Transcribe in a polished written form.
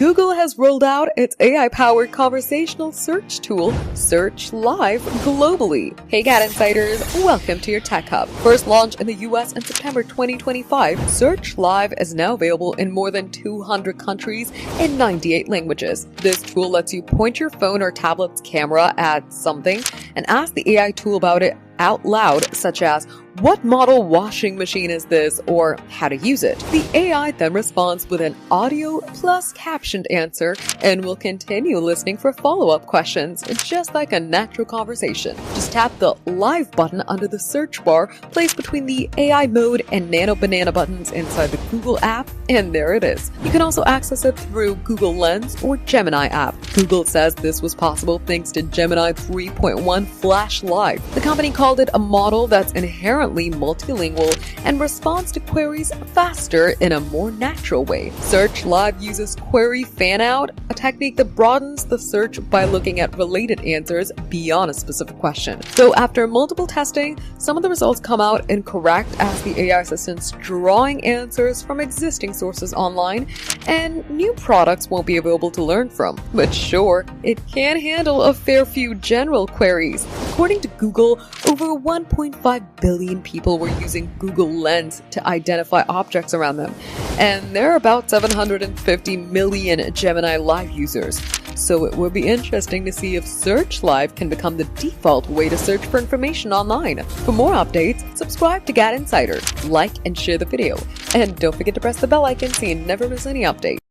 Google has rolled out its AI-powered conversational search tool, Search Live, globally. Hey GadInsiders, welcome to your Tech Hub. First launched in the US in September 2025, Search Live is now available in more than 200 countries in 98 languages. This tool lets you point your phone or tablet's camera at something and ask the AI tool about it out loud, such as, "What model washing machine is this?" or "How to use it." The AI then responds with an audio plus captioned answer and will continue listening for follow-up questions, just like a natural conversation. Just tap the Live button under the search bar placed between the AI mode and Nano Banana buttons inside the Google app, and there it is. You can also access it through Google Lens or Gemini app. Google says this was possible thanks to Gemini 3.1 Flash Live. The company called it a model that's inherently multilingual and responds to queries faster in a more natural way. Search Live uses query fan-out, a technique that broadens the search by looking at related answers beyond a specific question. So after multiple testing, some of the results come out incorrect as the AI assistant's drawing answers from existing sources online, and new products won't be available to learn from. But sure, it can handle a fair few general queries. According to Google, over 1.5 billion people were using Google Lens to identify objects around them, and there are about 750 million Gemini Live users. So it will be interesting to see if Search Live can become the default way to search for information online. For more updates, subscribe to GadInsider, like and share the video, and don't forget to press the bell icon so you never miss any updates.